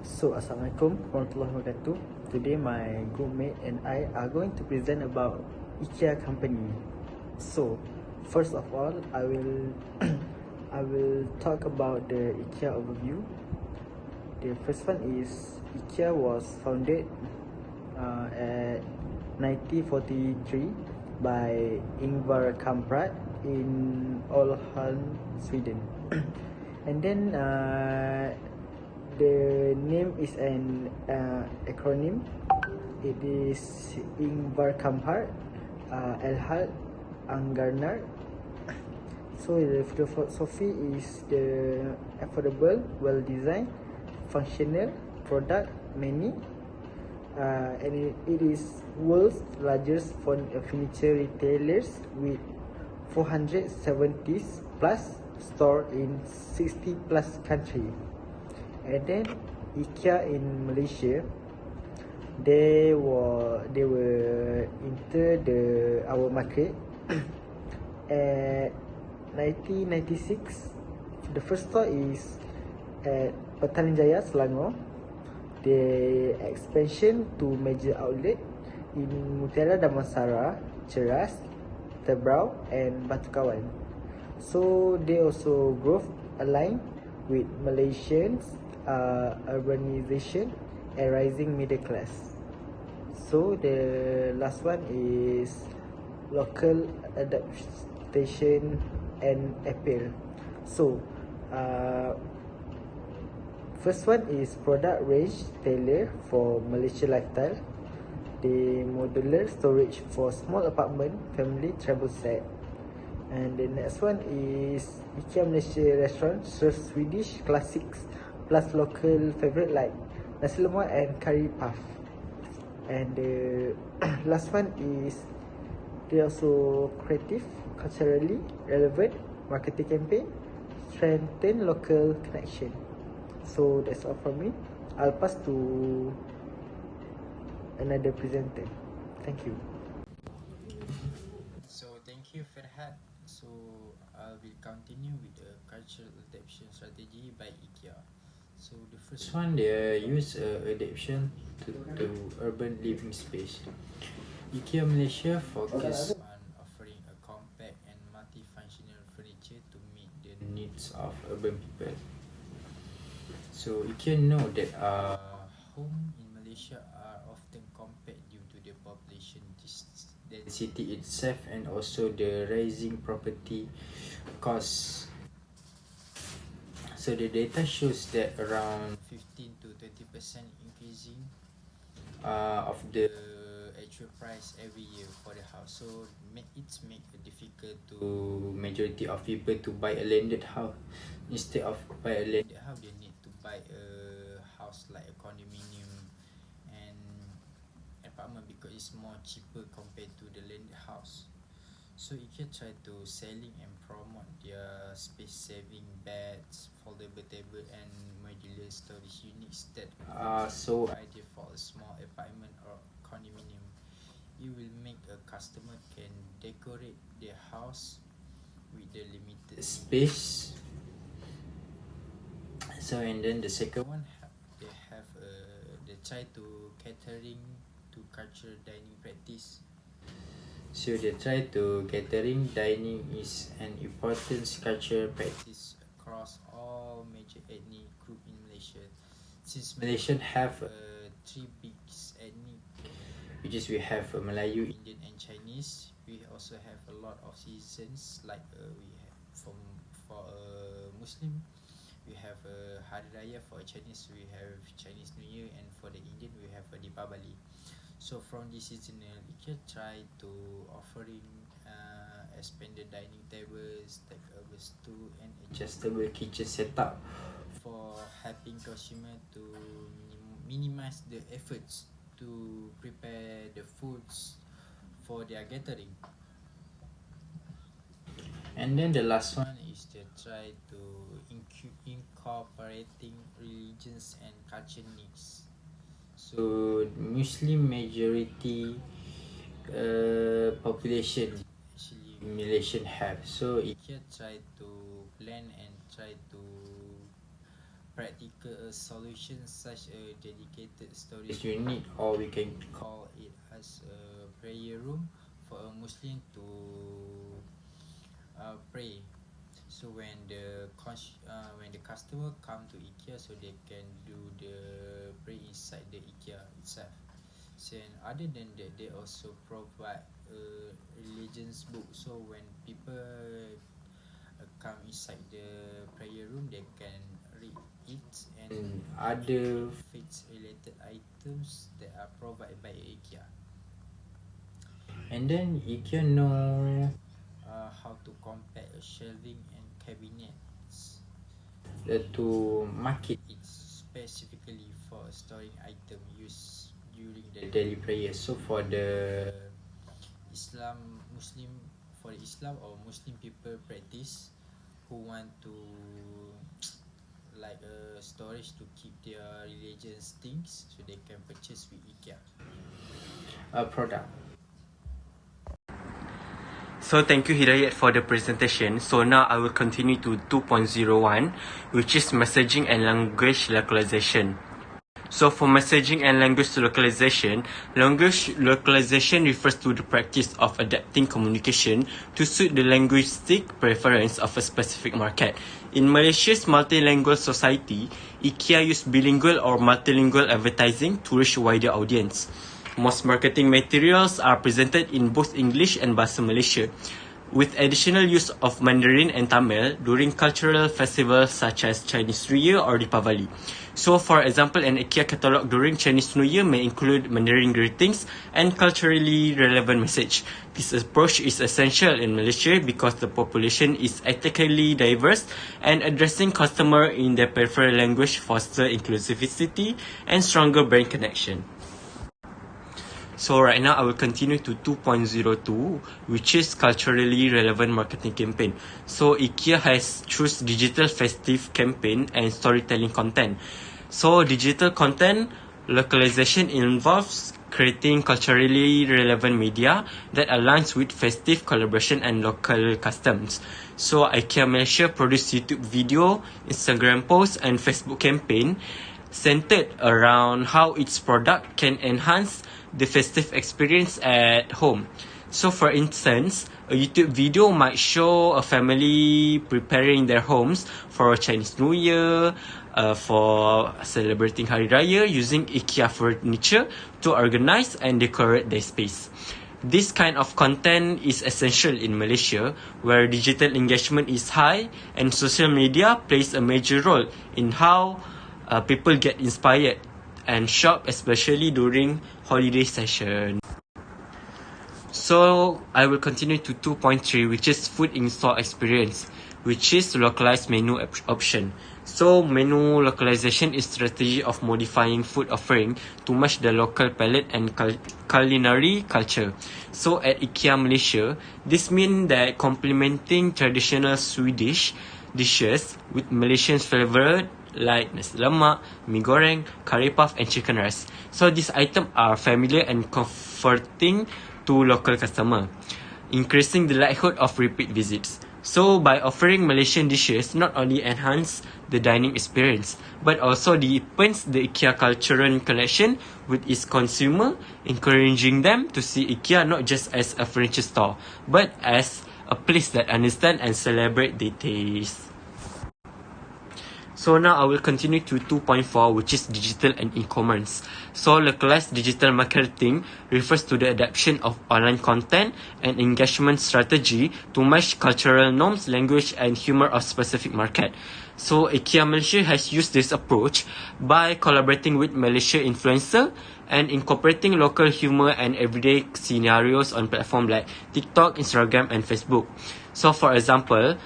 So, Assalamualaikum warahmatullahi wabarakatuh. Today my group mate and I are going to present about IKEA company. So, first of all, I will I will talk about the IKEA overview. The first one is IKEA was founded at 1943 by Ingvar Kamprad in Ålholm, Sweden. And then the name is an acronym. It is Ingvar Kamprad, Elhal Angarnar. So the philosophy is the affordable, well designed, functional product many, and it is world's largest furniture retailers with 470 plus store in 60 plus country. And then IKEA in Malaysia, they were enter our market at 1996. The first store is at Petaling Jaya, Selangor. The expansion to major outlet in Mutiara Damansara, Ceras, Tebrau and Batu Kawan. So they also growth aligned with Malaysians urbanization and rising middle class. So the last one is local adaptation and appeal. So first one is product range tailored for Malaysia lifestyle. The modular storage for small apartment, family travel set. And the next one is IKEA Malaysia restaurant serves Swedish classics plus local favorite like nasi lemak and curry puff. And the last one is they also creative, culturally relevant marketing campaign, strengthen local connection. So that's all from me. I'll pass to another presenter. Thank you. So thank you, Ferhad. So I will continue with the cultural adaptation strategy by IKEA. So the first one, they use adaptation to urban living space. IKEA Malaysia focus on offering a compact and multifunctional furniture to meet the needs of urban people. So IKEA know that home in Malaysia are often compact due to the population density itself and also the rising property costs. So the data shows that around 15 to 20% increasing of the actual price every year for the house. So make it difficult to majority of people to buy a landed house. Instead of buy a landed house, they need to buy a house like a condominium and apartment because it's more cheaper compared to the landed house. So IKEA try to selling and promote their space saving beds, foldable table and modular storage units that are so ideal for a small apartment or condominium. It will make a customer can decorate their house with the limited space. So and then the second one, they try to catering to cultural dining practice. So they try to catering dining is an important cultural practice across all major ethnic group in Malaysia. Since Malaysian have three big ethnic, which is we have Melayu, Indian and Chinese. We also have a lot of seasons like we have for Muslim, we have Hari Raya. For Chinese, we have Chinese New Year, and for the Indian, we have Deepavali. So from this seasonal, IKEA try to offering expanded dining tables, takeaway stool, and adjustable kitchen setup for helping consumer to minimize the efforts to prepare the foods for their gathering. And then the last one is they try to incorporating religions and culture needs. So Muslim majority population actually Malaysian have. So IKEA try to plan and try to practical solution such a dedicated storage unit, or we can call it as a prayer room for a Muslim to pray. So when the customer come to IKEA, so they can do the pray inside the IKEA itself. So and other than that, they also provide a religions book. So when people come inside the prayer room, they can read it and other faith related items that are provided by IKEA. And then IKEA know how to compare shelving and cabinets to market it specifically for storing item used during the daily prayer. So for the Islam or Muslim people practice who want to like a storage to keep their religious things, so they can purchase with IKEA product. So thank you Hidayat for the presentation. So now I will continue to 2.01, which is messaging and language localization. So for messaging and language localization refers to the practice of adapting communication to suit the linguistic preference of a specific market. In Malaysia's multilingual society, IKEA use bilingual or multilingual advertising to reach a wider audience. Most marketing materials are presented in both English and Bahasa Malaysia, with additional use of Mandarin and Tamil during cultural festivals such as Chinese New Year or Deepavali. So, for example, an IKEA catalogue during Chinese New Year may include Mandarin greetings and culturally relevant message. This approach is essential in Malaysia because the population is ethnically diverse, and addressing customer in their preferred language foster inclusivity and stronger brand connection. So right now I will continue to 2.02, which is culturally relevant marketing campaign. So IKEA has choose digital festive campaign and storytelling content. So digital content localization involves creating culturally relevant media that aligns with festive collaboration and local customs. So IKEA Malaysia produce YouTube video, Instagram posts and Facebook campaign centered around how its product can enhance the festive experience at home. So for instance, a YouTube video might show a family preparing their homes for Chinese New Year, for celebrating Hari Raya using IKEA furniture to organize and decorate their space. This kind of content is essential in Malaysia, where digital engagement is high and social media plays a major role in how people get inspired and shop, especially during holiday session. So I will continue to 2.3, which is food in-store experience, which is localized menu option. So menu localization is strategy of modifying food offering to match the local palate and culinary culture. So at IKEA Malaysia, this means that complementing traditional Swedish dishes with Malaysian flavor like nasi lemak, mi goreng, curry puff and chicken rice. So these items are familiar and comforting to local customer, increasing the likelihood of repeat visits. So by offering Malaysian dishes, not only enhance the dining experience, but also deepens the IKEA cultural connection with its consumer, encouraging them to see IKEA not just as a furniture store, but as a place that understand and celebrate their taste. So now I will continue to 2.4, which is digital and e-commerce. So localized digital marketing refers to the adaptation of online content and engagement strategy to match cultural norms, language and humor of specific market. So IKEA Malaysia has used this approach by collaborating with Malaysia influencer and incorporating local humor and everyday scenarios on platforms like TikTok, Instagram and Facebook. So for example,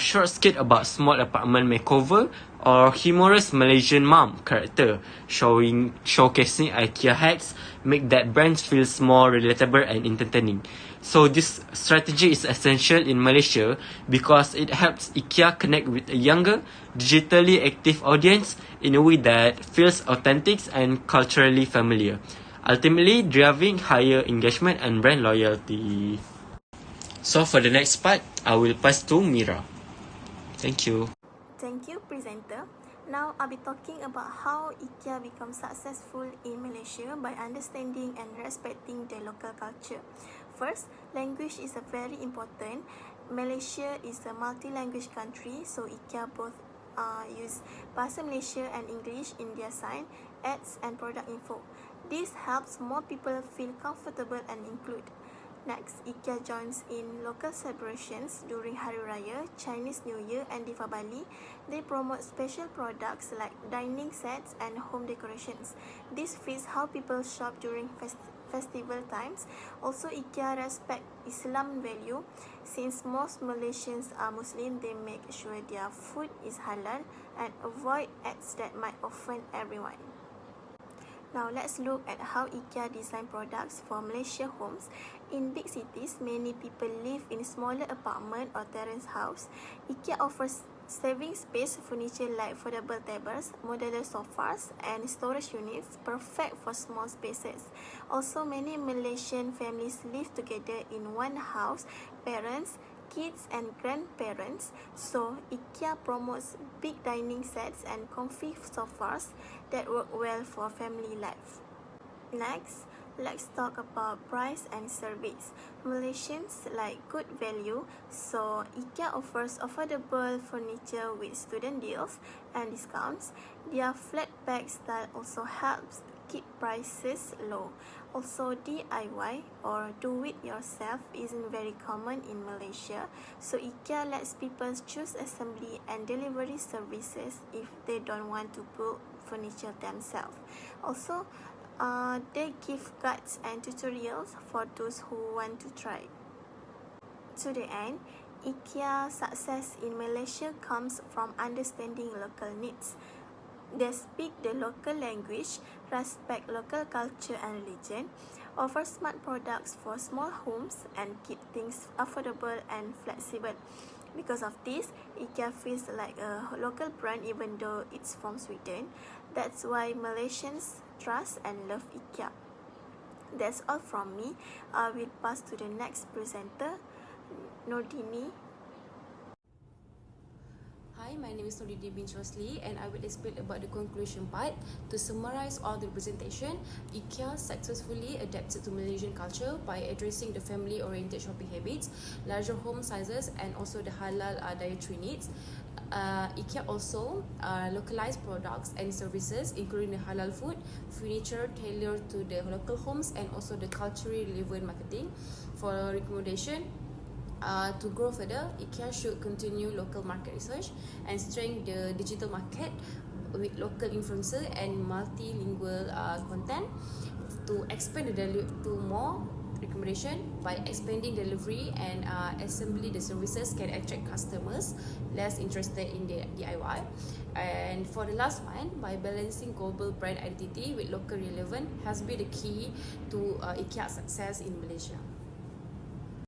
short skit about small apartment makeover or humorous Malaysian mom character showcasing IKEA hacks make that brands feels more relatable and entertaining. So this strategy is essential in Malaysia because it helps IKEA connect with a younger, digitally active audience in a way that feels authentic and culturally familiar, ultimately driving higher engagement and brand loyalty. So for the next part, I will pass to Mira. Thank you. Thank you, presenter. Now I'll be talking about how IKEA becomes successful in Malaysia by understanding and respecting the local culture. First, language is a very important. Malaysia is a multi-language country, so IKEA both use Bahasa Malaysia and English in their sign, ads and product info. This helps more people feel comfortable and include. Next, IKEA joins in local celebrations during Hari Raya, Chinese New Year and Deepavali. They promote special products like dining sets and home decorations. This fits how people shop during festival times. Also, IKEA respect Islam value. Since most Malaysians are Muslim, they make sure their food is halal and avoid ads that might offend everyone. Now let's look at how IKEA design products for Malaysia homes. In big cities, many people live in smaller apartment or terrace house. IKEA offers saving space furniture like foldable tables, modular sofas and storage units, perfect for small spaces. Also, many Malaysian families live together in one house, parents, kids and grandparents, so IKEA promotes big dining sets and comfy sofas that work well for family life. Next, let's talk about price and service. Malaysians like good value, so IKEA offers affordable furniture with student deals and discounts. Their flat pack style also helps keep prices low. Also, DIY or do it yourself isn't very common in Malaysia, so IKEA lets people choose assembly and delivery services if they don't want to build furniture themselves. Also, they give guides and tutorials for those who want to try. To the end, IKEA's success in Malaysia comes from understanding local needs. They speak the local language, respect local culture and religion, offer smart products for small homes, and keep things affordable and flexible. Because of this, IKEA feels like a local brand even though it's from Sweden. That's why Malaysians trust and love IKEA. That's all from me. I will pass to the next presenter, NURHIDAYAT. Hi, my name is NURHIDAYAT bin ROSLI and I will explain about the conclusion part. To summarize all the presentation, IKEA successfully adapted to Malaysian culture by addressing the family-oriented shopping habits, larger home sizes and also the halal dietary needs. IKEA also localized products and services including the halal food, furniture tailored to the local homes and also the culturally relevant marketing. For recommendation, to grow further, IKEA should continue local market research and strengthen the digital market with local influencer and multilingual content. To expand to more recommendation by expanding delivery and assembly, the services can attract customers less interested in the DIY. And for the last one, by balancing global brand identity with local relevance has been the key to IKEA's success in Malaysia.